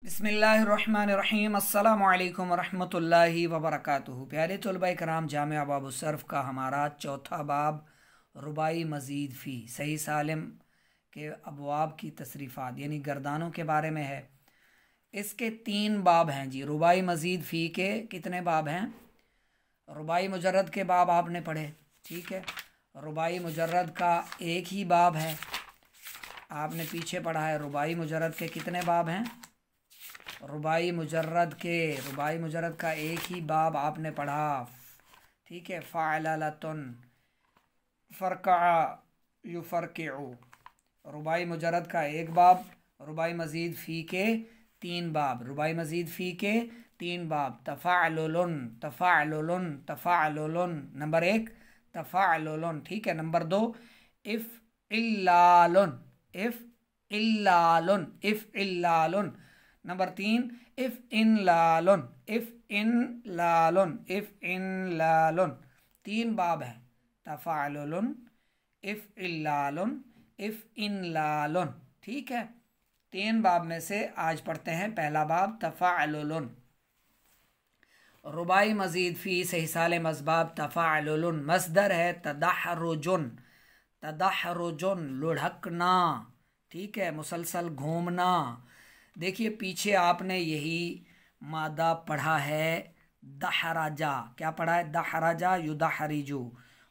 बिस्मिल्लाहिर्रहमानिर्रहीम अस्सलामु अलैकुम वरहमतुल्लाहि वबरकातुहू। प्यारे तलबा कराम, जामिया बाबुसरफ़ का हमारा चौथा बाब रुबाई मज़ीद फ़ी सही सालिम के अबवाब की तसरीफ़ात यानी गर्दानों के बारे में है। इसके 3 बाब हैं जी। रुबाई मज़ीद फ़ी के कितने बाब हैं? रुबाई मुजर्रद के बाब आपने पढ़े, ठीक है। रुबाई मुजर्रद का एक ही बाब है, आपने पीछे पढ़ा है। रुबाई मुजर्रद के कितने बाब हैं? रुबाई मुजर्रद का एक ही बाब आपने पढ़ा, ठीक है। फ़अलतुन, फ़रक़अ, युफ़रक़िउ। रुबाई मुजर्रद का एक बाब, रुबाई मज़ीद फ़ी के 3 बाब। रुबाई मज़ीद फ़ी के 3 बाब। तफ़अलुन, तफ़अलुन, तफ़अलुन नंबर 1 तफ़अलुन, ठीक है। नंबर 2 इफ़इल्लालुन, इफ़इल्लालुन, इफ़इल्लालुन। नंबर 3 इफ़इनलालुन, इफ़इनलालुन, इफ़इनलालुन। 3 बाब है, तफ़अलुन, इफ़इल्लालुन, इफ़इनलालुन, ठीक है। 3 बाब में से आज पढ़ते हैं पहला बाब तफ़अलुन। रुबाई मज़ीद फ़ी से हिसाले मज़बाब तफ़अलुन मस्दर है तदहरुजुन, तदहरुजुन लुढ़कना, ठीक है, मुसलसल घूमना। देखिए पीछे आपने यही मादा पढ़ा है दहराजा। क्या पढ़ा है? दहराजा युदहरिजु,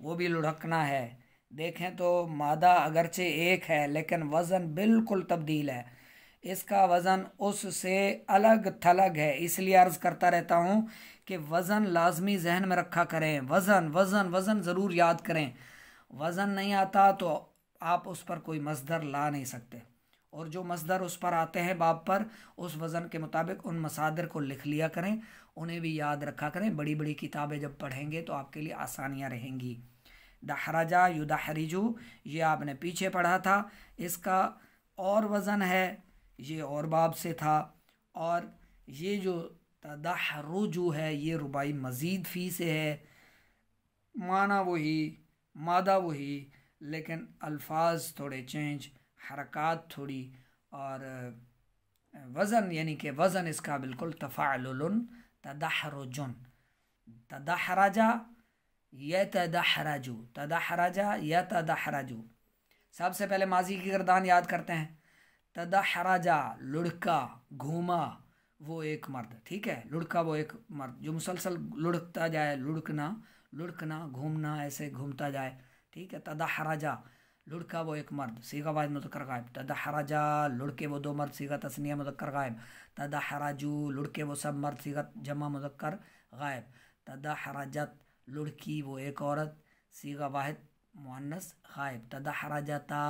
वो भी लुढ़कना है। देखें तो मादा अगरचे एक है लेकिन वज़न बिल्कुल तब्दील है। इसका वज़न उससे अलग थलग है। इसलिए अर्ज़ करता रहता हूँ कि वज़न लाजमी जहन में रखा करें। वज़न वज़न वज़न ज़रूर याद करें। वज़न नहीं आता तो आप उस पर कोई मसदर ला नहीं सकते, और जो मसदर उस पर आते हैं बाब पर, उस वज़न के मुताबिक उन मसादिर को लिख लिया करें, उन्हें भी याद रखा करें। बड़ी बड़ी किताबें जब पढ़ेंगे तो आपके लिए आसानियाँ रहेंगी। दहराजा युदहरिजु ये आपने पीछे पढ़ा था। इसका और वज़न है, ये और बाब से था। और ये जो तदहरुजु है ये रुबाई मज़ीद फ़ी से है। माना वही, मादा वही, लेकिन अल्फाज थोड़े चेंज, हरकत थोड़ी, और वज़न यानी कि वज़न इसका बिल्कुल तफ़अलुन तदहरुजुन। तदहरजा यतदहरजु, तदहरजा यतदहरजु। सबसे पहले माजी की गर्दान याद करते हैं। तदहरजा लुढ़का, घूमा, वो एक मर्द, ठीक है। लुढ़का वो एक मर्द जो मुसलसल लुढ़कता जाए, लुढ़कना, लुढ़कना, घूमना, ऐसे घूमता जाए, ठीक है। तदहरजा लुढ़का वो एक मर्द, सीगा वाहिद मुज़क्कर गायब। तदहरजा लुढ़के वो 2 मर्द, सीगा तस्निया मुज़क्कर गायब। तदहरजू लुढ़के वो सब मर्द, सीगा जमा मुज़क्कर गायब। तदहरजत लुढ़की वो एक औरत, सीगा वाहिद मुअन्नस गायब। तदहरजता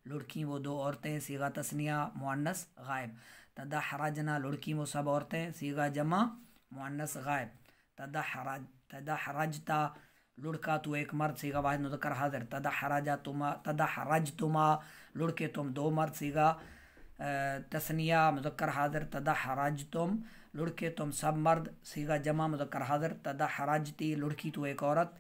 लुढ़की वो 2 औरतें, सीगा तस्निया मुअन्नस गायब। तदहरजना लुढ़की वो सब औरतें, सीगा जमा मुअन्नस गायब। तदहरजता लुढ़का तो एक मर्द, सीगा वाहिद मुज़क्कर हाजिर। तदहरजतुमा, तदहरजतुमा लुढ़के तुम 2 मर्द, सीगा तस्निया मुज़क्कर हाजिर। तदहरजतुम लुढ़के तुम सब मर्द, सीगा जमा मुज़क्कर हाजिर। तदहरजती लुढ़की तो एक औरत,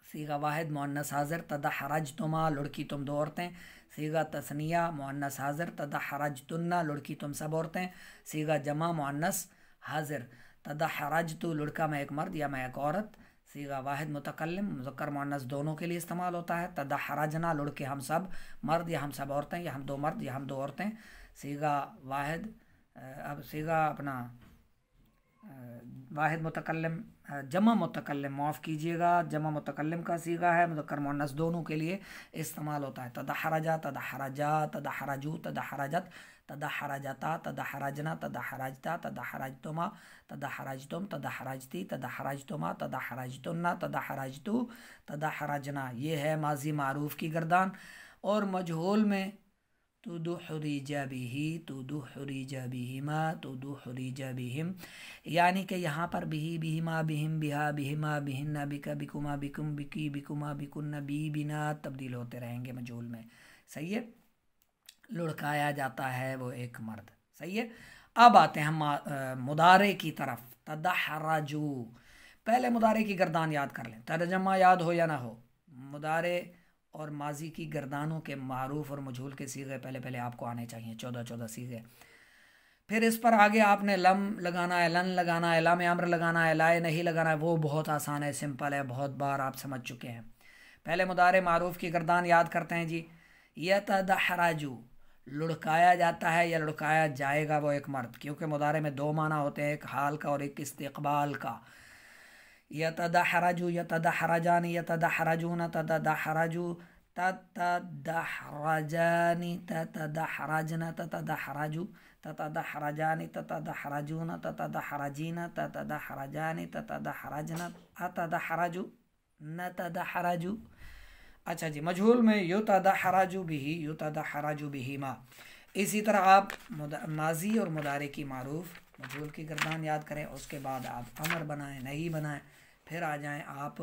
सीगा वाहिद मुअन्नस हाजिर। तदहरजतुमा लुढ़की तुम 2 औरतें, सीगा तस्निया मुअन्नस हाजिर। तदहरजतुन्ना लुढ़की तुम सब औरतें, सीगा जमा मुअन्नस हाजिर। तदहरजतु लुढ़का मैं एक मर्द या मैं एक औरत, सीगा वाहिद मुतकल्लिम मुज़क्कर मुअन्नस दोनों के लिए इस्तेमाल होता है। तदहरजना लुढ़के हम सब मर्द या हम सब औरतें, या हम 2 मर्द या हम 2 औरतें, सीगा वाहिद, अब सीगा अपना वाहिद मुतकल्लिम, जमा मुतकल्लिम, माफ़ कीजिएगा, जमा मुतकल्लिम का सीगा है, मुज़क्कर मुअन्नस दोनों के लिए इस्तेमाल होता है। तदहरजा, तदहरजा, तदहरजू, तदहरजत, तदहरजता, तदहरजना, तदहरजता, तदहरजतुमा, तदहरजतुम, तदहरजती, तदहरजतुमा, तदहरजतुन्ना, तदहरजतु, तदहरजना। ये है माजी मारूफ की गर्दान। और मजहूल में तुदुहरिजा बिही, तुदुहरिजा बिहिमा, तुदुहरिजा बिहिम, यानी कि यहाँ पर बिही, बिहिमा, बिहिम, बिहा, बिहिमा, बिहिन्ना, बिका, बिकुमा, बिकुम, बिकी, बिकुमा, बिकुन्ना, बी, बिना तब्दील होते रहेंगे मजहूल में, सही है। लुढ़काया जाता है वो एक मर्द, सही है। अब आते हैं हम मुदारे की तरफ। तदहरजू, पहले मुदारे की गर्दान याद कर लें, तर्जमा याद हो या ना हो। मुदारे और माजी की गर्दानों के मारूफ और मजहूल के सीगे पहले पहले आपको आने चाहिए, 14 सीगे। फिर इस पर आगे आपने लम लगाना है, लन लगाना है, लाम अम्र लगाना है, लाए नहीं लगाना है। वो बहुत आसान है, सिंपल है, बहुत बार आप समझ चुके हैं। पहले मुदारे मारूफ की गर्दान याद करते हैं जी। यतदहराजू, लुढ़काया जाता है या लुढ़काया जाएगा वो एक मर्द, क्योंकि मुदारे में दो माना होते हैं, एक हाल का और एक इस्तिकबाल का। यतदहराजू, यतदहराजानी, यतदहराजून, ततदहराजू, ततदहराजानी, ततदहराजना, ततदहराजू, ततदहराजानी, ततदहराजून, ततदहराजीना, ततदहराजानी, ततदहराजना, अतदहराजू, नतदहराजू। अच्छा जी, मजहूल में युतदहराजू बिही, युतदहराजू बिहिमा। इसी तरह आप माजी और मुदारे की मारूफ मजहूल की गर्दान याद करें, उसके बाद आप अमर बनाएं, नहीं बनाएं, फिर आ जाएं आप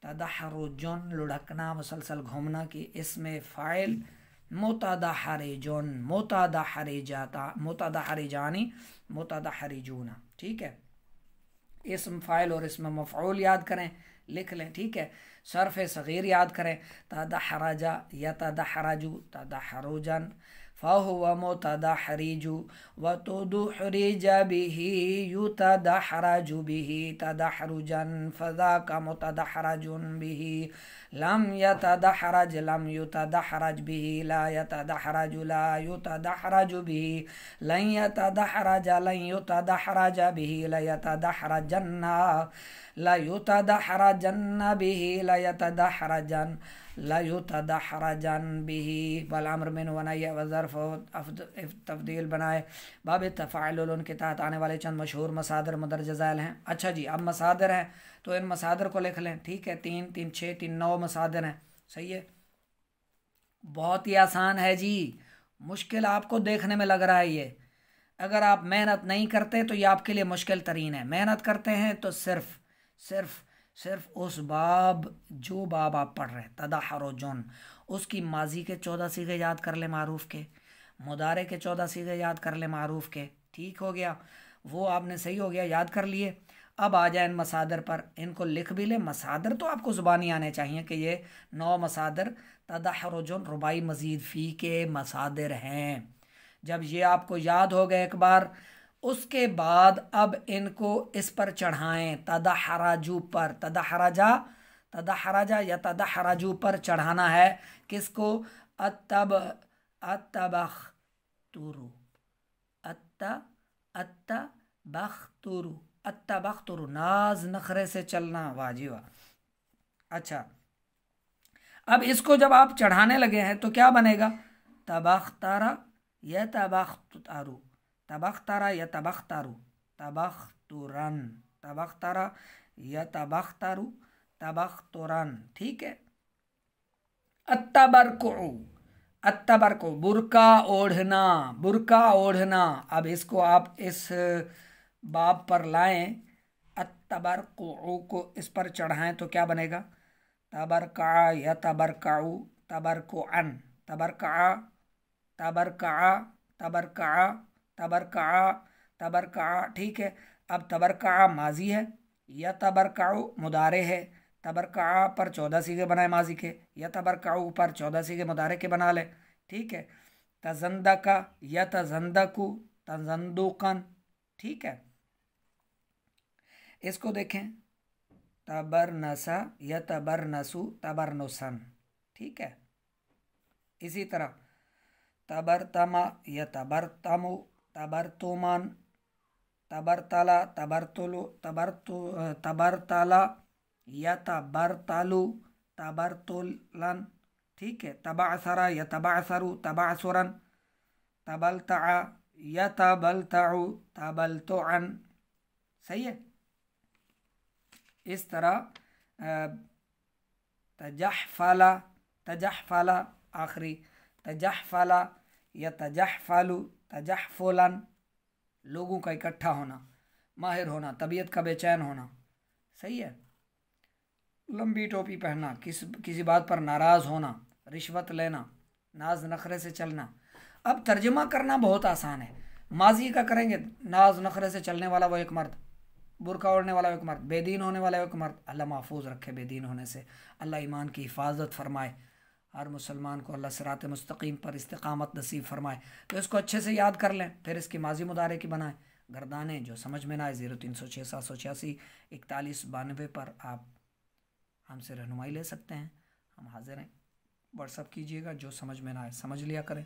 तदहरुजुन, लुढ़कना, मुसलसल घूमना की। इसमें फ़ाइल मुतदहरिजुन, मुतदहरिजाता, मुतदहरिजानी, मुतदहरिजूना। ठीक है, इसम फ़ाइल और इसमें मफ़ऊल याद करें, लिख लें। ठीक है, सर्फ़ सग़ीर याद करें, तदहरजा यतदहरजू, तदहरुजन, फ़हुव मुतदहरिजु, वतुदहरिज बिही, युतदहरजु बिही, तदहरुजन, फ़ज़ाका मुतदहरजुन बिही, लम यतदहरज, लम युतदहरज बिही, ला यतदहरजु, ला युतदहरजु बिही, लन यतदहरज, लन युतदहरज बिही, ला यतदहरजन्ना, ला युतदहरजन्न बिही, ला यतदहरजन, ला युतदहरजन बिही। वल अम्र मिन व नही व ज़र्फ़ तफ़दील बनाए। बाब तफ़ाअल के तहत आने वाले चंद मशहूर मसादर मुदरज ज़ैल हैं। अच्छा जी, अब मसादर हैं तो इन मसादर को लिख लें। ठीक है, 3 3 6 3 9 मसादर हैं। सही है, बहुत ही आसान है जी, मुश्किल आपको देखने में लग रहा है ये। अगर आप मेहनत नहीं करते तो ये आपके लिए मुश्किल तरीन है, मेहनत करते हैं तो सिर्फ सिर्फ सिर्फ उस बाब, जो बाब आप पढ़ रहे हैं, तदहरुजुन, उसकी माजी के 14 सीगे याद कर ले मारूफ के, मुदारे के 14 सीगे याद कर ले मारूफ के। ठीक हो गया, वो आपने सही हो गया, याद कर लिए। अब आ जाए इन मसादर पर, इनको लिख भी ले। मसादर तो आपको ज़ुबानी आने चाहिए कि ये 9 मसादर तदहरुजुन रुबाई मजीद फ़ी के मसादर हैं। जब ये आपको याद हो गए एक बार, उसके बाद अब इनको इस पर चढ़ाएं, तदहराजू पर, तदहराजा, तदहराजा या तदहराजू पर चढ़ाना है। किसको? अत्तबख्तुरु, अत्तबख्तुरु, अत्तबख्तुरु, नाज नखरे से चलना, वाह। अच्छा, अब इसको जब आप चढ़ाने लगे हैं तो क्या बनेगा? तबख्तारा या तबख्तारू, तबख्तारा या तबख्तारू, तबख्तुरन, तबख्तारा या तबख्तारू, तबख्तुरन। ठीक है, अत्तबरकु, अत्तबरकु, बुरका ओढ़ना, बुरका ओढ़ना। अब इसको आप इस बाब पर लाएं, अत्तबरकु को इस पर चढ़ाएं तो क्या बनेगा? तबरका या तबरकाऊ, तबरकुअन, तबरका, तबरका, तबरका, तबरका, तबरका। ठीक है, अब तबरका माजी है, या तबरकाऊ मुदारे है। तबरका पर 14 सीगे बनाए माजी के, या तबरकाऊ पर 14 सीगे मुदारे के बना ले। ठीक है, तजंदका या तजंदकु, तजंदुकन। ठीक है, इसको देखें, तबरनसा या तबरनसु, तबरनुसन। ठीक है, इसी तरह तबरतमा या तबरतमु, तबरतुमन, तबरतला, तबरतुलु, तबरतला या तबरतलु, तबरतुलन। ठीक है, तबासरा या तबासरु, तबासुरन, तबलता या तबलताउ, तबलतुअन। सही है, इस तरह तजहफला, तजहफला आखिरी, तजहफला या तजहफलु, तजहफुलन, लोगों का इकट्ठा होना, माहिर होना, तबीयत का बेचैन होना। सही है, लंबी टोपी पहनना, किसी बात पर नाराज़ होना, रिश्वत लेना, नाज नखरे से चलना। अब तर्जुमा करना बहुत आसान है। माजी का करेंगे, नाज नखरे से चलने वाला वो एक मर्द, बुरका ओढ़ने वाला एक मर्द, बेदीन होने वाला एक मर्द। अल्लाह महफूज रखे बेदीन होने से, अल्लाह ईमान की हिफाजत फरमाए। हर मुसलमान को अल्लाह सिरात मुस्तकीम पर इस्तिकामत नसीब फरमाए। तो इसको अच्छे से याद कर लें, फिर इसकी माजी मुदारे की बनाएं। गर्दाने जो समझ में ना आए 0306 786 4192 पर आप हमसे रहनुमाई ले सकते हैं। हम हाजिर हैं, व्हाट्सअप कीजिएगा, जो समझ में ना आए समझ लिया करें।